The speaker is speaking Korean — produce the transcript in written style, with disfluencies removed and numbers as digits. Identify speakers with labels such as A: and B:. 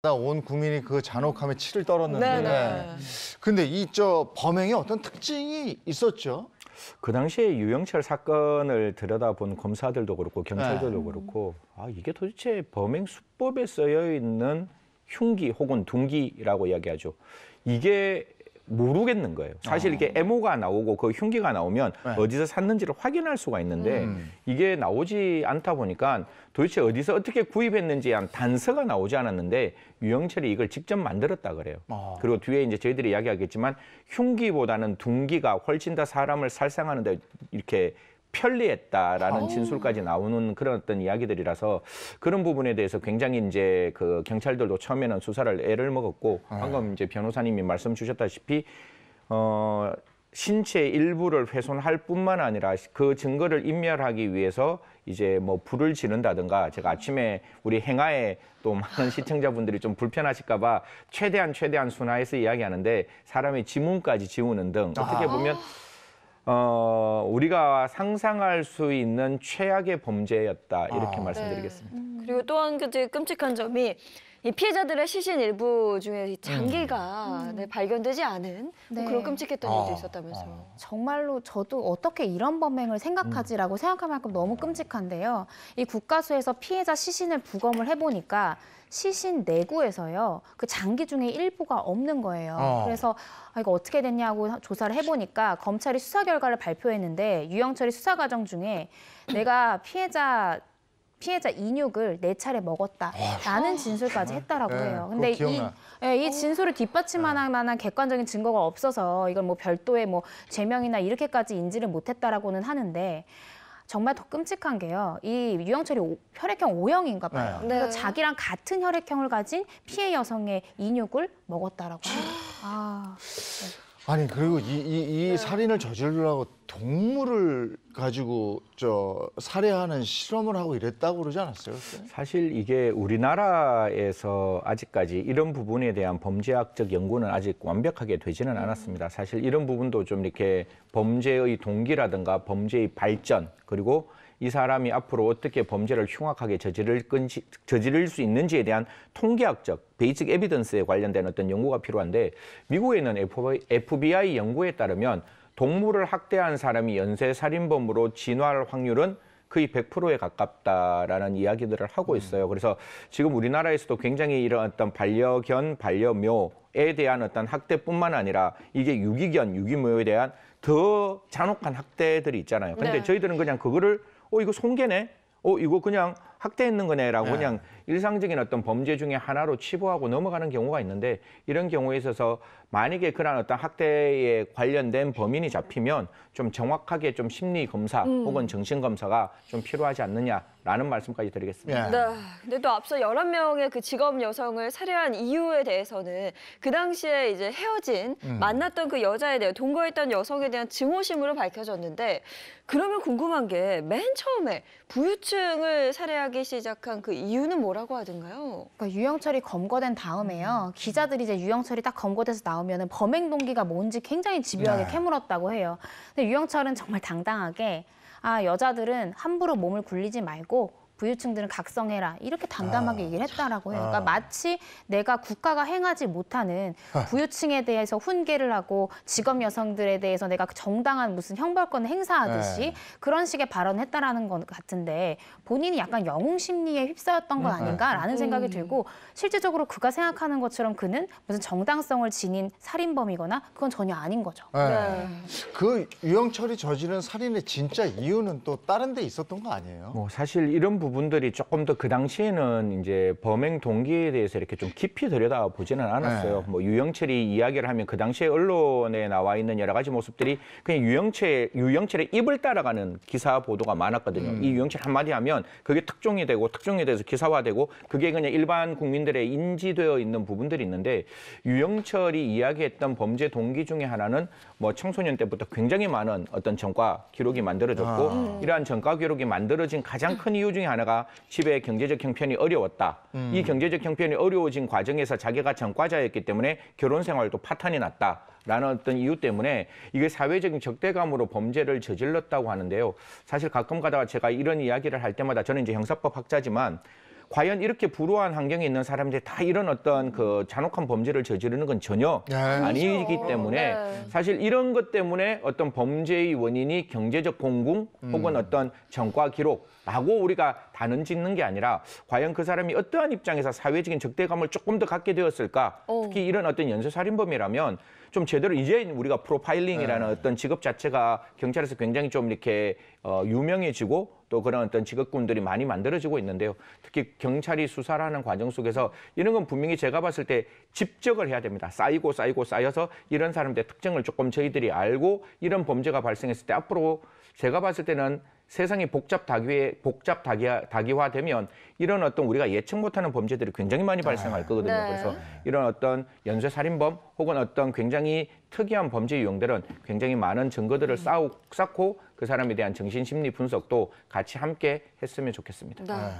A: 봤다. 온 국민이 그 잔혹함에 치를 떨었는데.
B: 네네.
A: 근데 이 범행에 어떤 특징이 있었죠?
C: 그 당시에 유영철 사건을 들여다본 검사들도 그렇고 경찰들도 그렇고 이게 도대체 범행 수법에 쓰여 있는 흉기 혹은 둔기라고 이야기하죠. 이게 모르겠는 거예요. 사실 이게 애모가 나오고 그 흉기가 나오면 어디서 샀는지를 확인할 수가 있는데 이게 나오지 않다 보니까 도대체 어디서 어떻게 구입했는지에 한 단서가 나오지 않았는데 유영철이 이걸 직접 만들었다 그래요. 그리고 뒤에 이제 저희들이 이야기하겠지만 흉기보다는 둔기가 훨씬 더 사람을 살상하는 데 이렇게 편리했다라는 진술까지 나오는 그런 어떤 이야기들이라서 그런 부분에 대해서 굉장히 이제 그 경찰들도 처음에는 수사를 애를 먹었고 방금 이제 변호사님이 말씀 주셨다시피 신체 일부를 훼손할 뿐만 아니라 그 증거를 인멸하기 위해서 이제 뭐 불을 지른다든가 제가 아침에 우리 행하에 또 많은 시청자분들이 좀 불편하실까 봐 최대한 순화해서 이야기하는데 사람의 지문까지 지우는 등 어떻게 보면 우리가 상상할 수 있는 최악의 범죄였다 이렇게 말씀드리겠습니다.
B: 그리고 또 한 가지 끔찍한 점이 이 피해자들의 시신 일부 중에 이 장기가 발견되지 않은 뭐 그런 끔찍했던 일도 있었다면서요.
D: 정말로 저도 어떻게 이런 범행을 생각하지라고 생각할 만큼 너무 끔찍한데요. 이 국가수에서 피해자 시신을 부검을 해보니까 시신 내구에서요. 그 장기 중에 일부가 없는 거예요. 그래서 이거 어떻게 됐냐고 조사를 해보니까 검찰이 수사 결과를 발표했는데 유영철이 수사 과정 중에 내가 피해자 인육을 4차례 먹었다라는 진술까지 했다라고 해요. 근데 이 진술을 뒷받침할 만한 객관적인 증거가 없어서 이걸 뭐 별도의 뭐 죄명이나 이렇게까지 인지를 못했다라고는 하는데 정말 더 끔찍한 게요. 이 유영철이 혈액형 O형인가 봐요. 그래서 자기랑 같은 혈액형을 가진 피해 여성의 인육을 먹었다라고 해요.
A: 아니 그리고 이 살인을 저지르려고 동물을 가지고 살해하는 실험을 하고 이랬다고 그러지 않았어요? 그때?
C: 사실 이게 우리나라에서 아직까지 이런 부분에 대한 범죄학적 연구는 아직 완벽하게 되지는 않았습니다. 사실 이런 부분도 좀 이렇게 범죄의 동기라든가 범죄의 발전 그리고 이 사람이 앞으로 어떻게 범죄를 흉악하게 저지를 수 있는지에 대한 통계학적, 베이직 에비던스에 관련된 어떤 연구가 필요한데 미국에 있는 FBI 연구에 따르면 동물을 학대한 사람이 연쇄살인범으로 진화할 확률은 거의 100%에 가깝다라는 이야기들을 하고 있어요. 그래서 지금 우리나라에서도 굉장히 이런 어떤 반려견, 반려묘에 대한 어떤 학대뿐만 아니라 이게 유기견, 유기묘에 대한 더 잔혹한 학대들이 있잖아요. 근데 저희들은 그냥 그거를 이거 송개네? 이거 그냥 학대했는 거네라고 그냥 일상적인 어떤 범죄 중에 하나로 치부하고 넘어가는 경우가 있는데 이런 경우에 있어서 만약에 그런 어떤 학대에 관련된 범인이 잡히면 좀 정확하게 좀 심리 검사 혹은 정신 검사가 좀 필요하지 않느냐라는 말씀까지 드리겠습니다.
B: 네. 근데 또 앞서 11명의 그 직업 여성을 살해한 이유에 대해서는 그 당시에 이제 헤어진 만났던 그 여자에 대해 동거했던 여성에 대한 증오심으로 밝혀졌는데 그러면 궁금한 게 맨 처음에 부유층을 살해하기 시작한 그 이유는 뭐라고 하던가요?
D: 그러니까 유영철이 검거된 다음에요. 기자들이 이제 유영철이 딱 검거돼서 나오면은 범행 동기가 뭔지 굉장히 집요하게 캐물었다고 해요. 근데 유영철은 정말 당당하게 여자들은 함부로 몸을 굴리지 말고 부유층들은 각성해라 이렇게 담담하게 얘기를 했다라고 해요. 그러니까 마치 내가 국가가 행하지 못하는 부유층에 대해서 훈계를 하고 직업 여성들에 대해서 내가 정당한 무슨 형벌권을 행사하듯이 그런 식의 발언을 했다라는 것 같은데 본인이 약간 영웅 심리에 휩싸였던 건 아닌가라는 생각이 들고 실질적으로 그가 생각하는 것처럼 그는 무슨 정당성을 지닌 살인범이거나 그건 전혀 아닌 거죠.
A: 그 유영철이 저지른 살인의 진짜 이유는 또 다른 데 있었던 거 아니에요?
C: 뭐 사실 이런 부분들이 조금 더 그 당시에는 이제 범행 동기에 대해서 이렇게 좀 깊이 들여다보지는 않았어요. 뭐 유영철이 이야기를 하면 그 당시에 언론에 나와 있는 여러 가지 모습들이 그냥 유영철의 입을 따라가는 기사 보도가 많았거든요. 이 유영철 한마디 하면 그게 특종이 돼서 기사화되고 그게 그냥 일반 국민들의 인지되어 있는 부분들이 있는데 유영철이 이야기했던 범죄 동기 중에 하나는 뭐 청소년 때부터 굉장히 많은 어떤 전과 기록이 만들어졌고 이러한 전과 기록이 만들어진 가장 큰 이유 중에 하나가 집에 경제적 형편이 어려웠다. 이 경제적 형편이 어려워진 과정에서 자기가 전과자였기 때문에 결혼 생활도 파탄이 났다라는 어떤 이유 때문에 이게 사회적인 적대감으로 범죄를 저질렀다고 하는데요. 사실 가끔 가다가 제가 이런 이야기를 할 때마다 저는 이제 형사법 학자지만 과연 이렇게 불우한 환경에 있는 사람들이 다 이런 어떤 그 잔혹한 범죄를 저지르는 건 전혀
A: 네.
C: 아니기 때문에
B: 네.
C: 사실 이런 것 때문에 어떤 범죄의 원인이 경제적 공공 혹은 어떤 전과 기록라고 우리가 단언 짓는 게 아니라 과연 그 사람이 어떠한 입장에서 사회적인 적대감을 조금 더 갖게 되었을까? 특히 이런 어떤 연쇄살인범이라면 좀 제대로 이제 우리가 프로파일링이라는 어떤 직업 자체가 경찰에서 굉장히 좀 이렇게 유명해지고 또 그런 어떤 직업군들이 많이 만들어지고 있는데요. 특히 경찰이 수사를 하는 과정 속에서 이런 건 분명히 제가 봤을 때 집적을 해야 됩니다. 쌓이고 쌓여서 이런 사람들의 특징을 조금 저희들이 알고 이런 범죄가 발생했을 때 앞으로 제가 봤을 때는 세상이 복잡다기화되면 이런 어떤 우리가 예측 못하는 범죄들이 굉장히 많이 발생할 거거든요.
B: 네.
C: 그래서 이런 어떤 연쇄살인범 혹은 어떤 굉장히 특이한 범죄 유형들은 굉장히 많은 증거들을 쌓고 그 사람에 대한 정신심리 분석도 같이 함께 했으면 좋겠습니다.
B: 네.